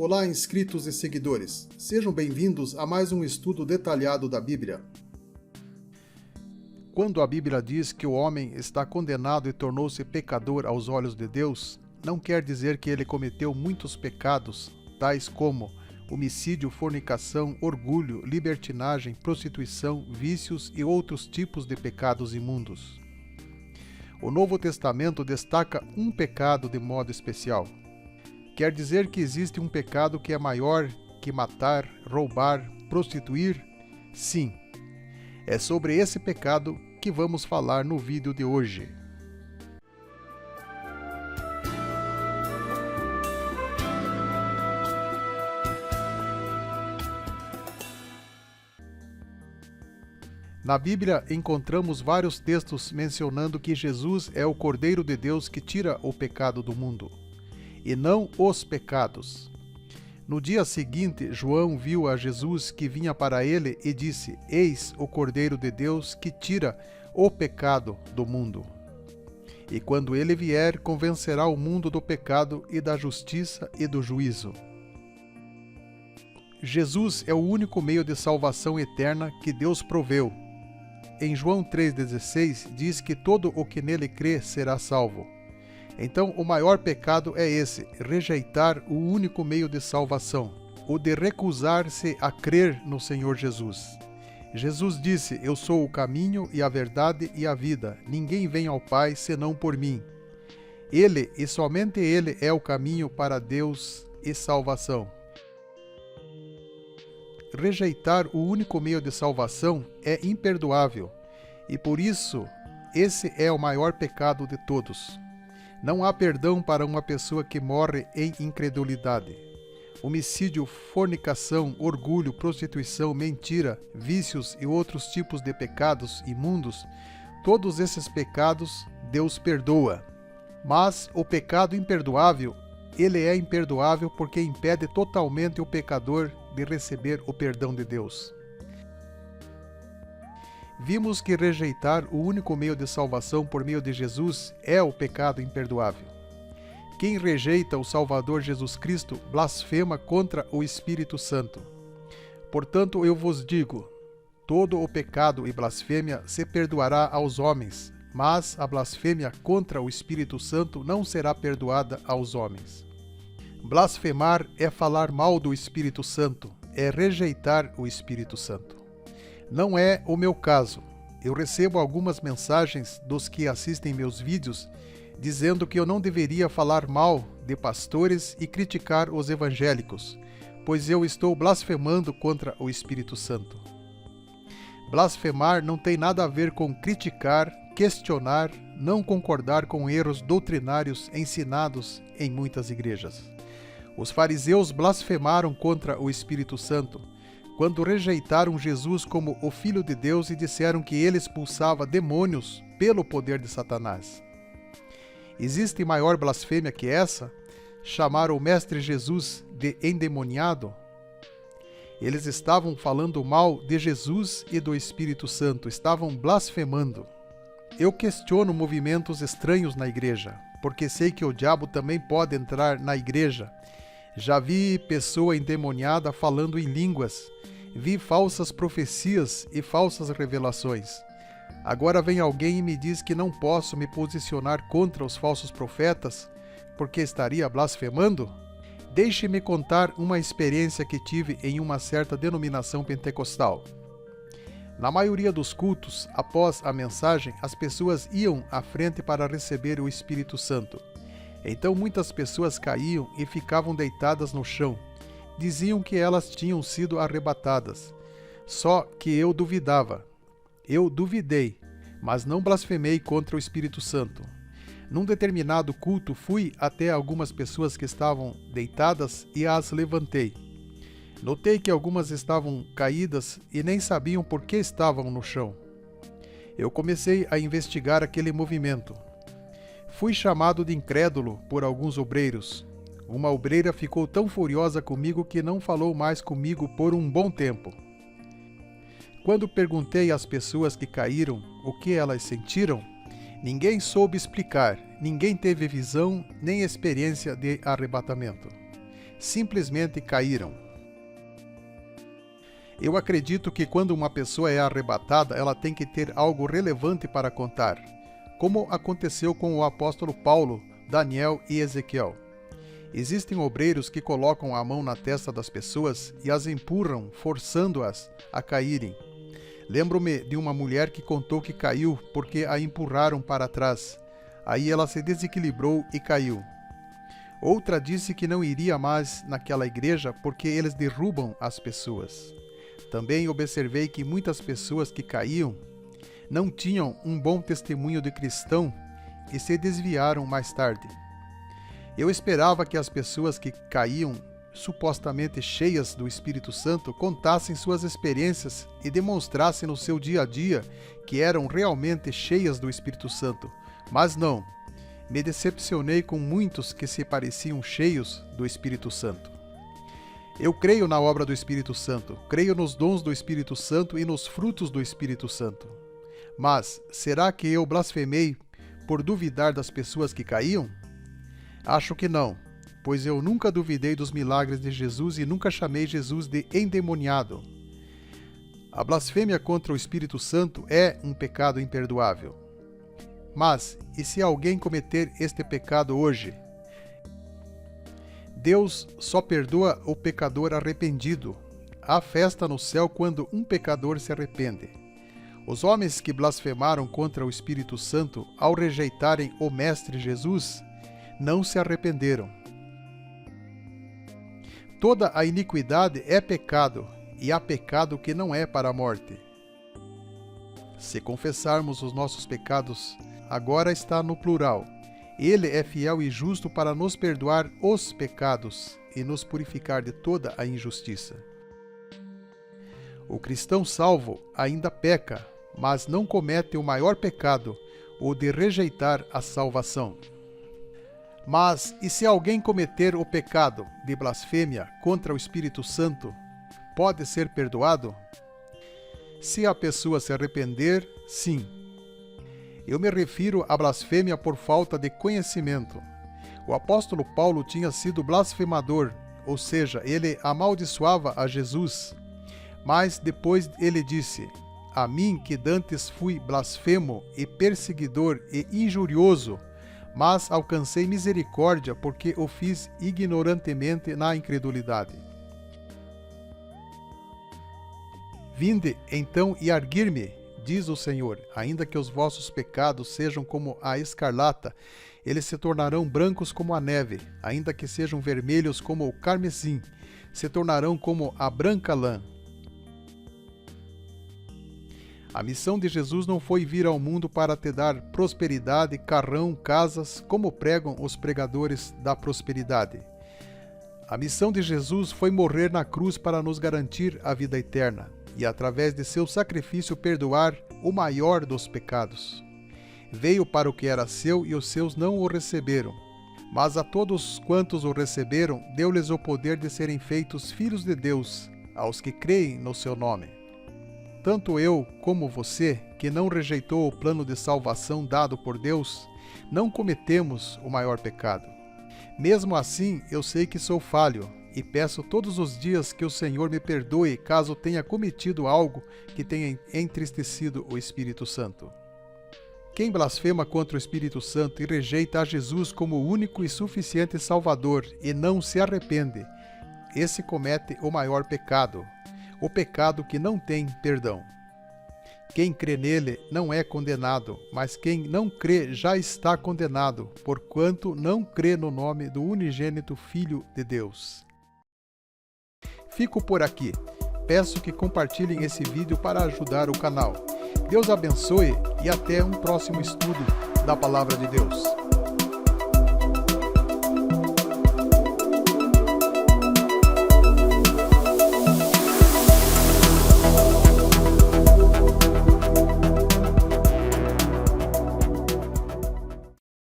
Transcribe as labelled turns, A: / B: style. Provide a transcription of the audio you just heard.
A: Olá, inscritos e seguidores. Sejam bem-vindos a mais um estudo detalhado da Bíblia. Quando a Bíblia diz que o homem está condenado e tornou-se pecador aos olhos de Deus, não quer dizer que ele cometeu muitos pecados, tais como homicídio, fornicação, orgulho, libertinagem, prostituição, vícios e outros tipos de pecados imundos. O Novo Testamento destaca um pecado de modo especial. Quer dizer que existe um pecado que é maior que matar, roubar, prostituir? Sim. É sobre esse pecado que vamos falar no vídeo de hoje. Na Bíblia encontramos vários textos mencionando que Jesus é o Cordeiro de Deus que tira o pecado do mundo, e não os pecados. No dia seguinte, João viu a Jesus que vinha para ele e disse: Eis o Cordeiro de Deus que tira o pecado do mundo. E quando ele vier, convencerá o mundo do pecado e da justiça e do juízo. Jesus é o único meio de salvação eterna que Deus proveu. Em João 3,16 diz que todo o que nele crê será salvo. Então, o maior pecado é esse, rejeitar o único meio de salvação, o de recusar-se a crer no Senhor Jesus. Jesus disse: Eu sou o caminho e a verdade e a vida. Ninguém vem ao Pai senão por mim. Ele e somente Ele é o caminho para Deus e salvação. Rejeitar o único meio de salvação é imperdoável, e por isso esse é o maior pecado de todos. Não há perdão para uma pessoa que morre em incredulidade. Homicídio, fornicação, orgulho, prostituição, mentira, vícios e outros tipos de pecados imundos, todos esses pecados Deus perdoa. Mas o pecado imperdoável, ele é imperdoável porque impede totalmente o pecador de receber o perdão de Deus. Vimos que rejeitar o único meio de salvação por meio de Jesus é o pecado imperdoável. Quem rejeita o Salvador Jesus Cristo blasfema contra o Espírito Santo. Portanto, eu vos digo, todo o pecado e blasfêmia se perdoará aos homens, mas a blasfêmia contra o Espírito Santo não será perdoada aos homens. Blasfemar é falar mal do Espírito Santo, é rejeitar o Espírito Santo. Não é o meu caso. Eu recebo algumas mensagens dos que assistem meus vídeos dizendo que eu não deveria falar mal de pastores e criticar os evangélicos, pois eu estou blasfemando contra o Espírito Santo. Blasfemar não tem nada a ver com criticar, questionar, não concordar com erros doutrinários ensinados em muitas igrejas. Os fariseus blasfemaram contra o Espírito Santo quando rejeitaram Jesus como o Filho de Deus e disseram que ele expulsava demônios pelo poder de Satanás. Existe maior blasfêmia que essa? Chamar o Mestre Jesus de endemoniado? Eles estavam falando mal de Jesus e do Espírito Santo, estavam blasfemando. Eu questiono movimentos estranhos na igreja, porque sei que o diabo também pode entrar na igreja. Já vi pessoa endemoniada falando em línguas, vi falsas profecias e falsas revelações. Agora vem alguém e me diz que não posso me posicionar contra os falsos profetas, porque estaria blasfemando? Deixe-me contar uma experiência que tive em uma certa denominação pentecostal. Na maioria dos cultos, após a mensagem, as pessoas iam à frente para receber o Espírito Santo. Então muitas pessoas caíam e ficavam deitadas no chão. Diziam que elas tinham sido arrebatadas. Só que eu duvidava. Eu duvidei, mas não blasfemei contra o Espírito Santo. Num determinado culto, fui até algumas pessoas que estavam deitadas e as levantei. Notei que algumas estavam caídas e nem sabiam por que estavam no chão. Eu comecei a investigar aquele movimento. Fui chamado de incrédulo por alguns obreiros. Uma obreira ficou tão furiosa comigo que não falou mais comigo por um bom tempo. Quando perguntei às pessoas que caíram o que elas sentiram, ninguém soube explicar, ninguém teve visão nem experiência de arrebatamento. simplesmente caíram. Eu acredito que quando uma pessoa é arrebatada, ela tem que ter algo relevante para contar, como aconteceu com o apóstolo Paulo, Daniel e Ezequiel. Existem obreiros que colocam a mão na testa das pessoas e as empurram, forçando-as a caírem. Lembro-me de uma mulher que contou que caiu porque a empurraram para trás. Aí ela se desequilibrou e caiu. Outra disse que não iria mais naquela igreja porque eles derrubam as pessoas. Também observei que muitas pessoas que caíam não tinham um bom testemunho de cristão e se desviaram mais tarde. Eu esperava que as pessoas que caíam, supostamente cheias do Espírito Santo, contassem suas experiências e demonstrassem no seu dia a dia que eram realmente cheias do Espírito Santo. Mas não, me decepcionei com muitos que se pareciam cheios do Espírito Santo. Eu creio na obra do Espírito Santo, creio nos dons do Espírito Santo e nos frutos do Espírito Santo. Mas, será que eu blasfemei por duvidar das pessoas que caíam? Acho que não, pois eu nunca duvidei dos milagres de Jesus e nunca chamei Jesus de endemoniado. A blasfêmia contra o Espírito Santo é um pecado imperdoável. Mas, e se alguém cometer este pecado hoje? Deus só perdoa o pecador arrependido. Há festa no céu quando um pecador se arrepende. Os homens que blasfemaram contra o Espírito Santo ao rejeitarem o Mestre Jesus, não se arrependeram. Toda a iniquidade é pecado, e há pecado que não é para a morte. Se confessarmos os nossos pecados, agora está no plural. Ele é fiel e justo para nos perdoar os pecados e nos purificar de toda a injustiça. O cristão salvo ainda peca, mas não comete o maior pecado, o de rejeitar a salvação. Mas, e se alguém cometer o pecado de blasfêmia contra o Espírito Santo, pode ser perdoado? Se a pessoa se arrepender, sim. Eu me refiro à blasfêmia por falta de conhecimento. O apóstolo Paulo tinha sido blasfemador, ou seja, ele amaldiçoava a Jesus. Mas depois ele disse: a mim que dantes fui blasfemo e perseguidor e injurioso, mas alcancei misericórdia porque o fiz ignorantemente na incredulidade. Vinde, então, e arguir-me, diz o Senhor, ainda que os vossos pecados sejam como a escarlata, eles se tornarão brancos como a neve, ainda que sejam vermelhos como o carmesim, se tornarão como a branca lã. A missão de Jesus não foi vir ao mundo para te dar prosperidade, carrão, casas, como pregam os pregadores da prosperidade. A missão de Jesus foi morrer na cruz para nos garantir a vida eterna e, através de seu sacrifício, perdoar o maior dos pecados. Veio para o que era seu e os seus não o receberam. Mas a todos quantos o receberam, deu-lhes o poder de serem feitos filhos de Deus, aos que creem no seu nome. Tanto eu como você, que não rejeitou o plano de salvação dado por Deus, não cometemos o maior pecado. Mesmo assim, eu sei que sou falho e peço todos os dias que o Senhor me perdoe caso tenha cometido algo que tenha entristecido o Espírito Santo. Quem blasfema contra o Espírito Santo e rejeita a Jesus como o único e suficiente Salvador e não se arrepende, esse comete o maior pecado, o pecado que não tem perdão. Quem crê nele não é condenado, mas quem não crê já está condenado, porquanto não crê no nome do unigênito Filho de Deus. Fico por aqui. Peço que compartilhem esse vídeo para ajudar o canal. Deus abençoe e até um próximo estudo da Palavra de Deus.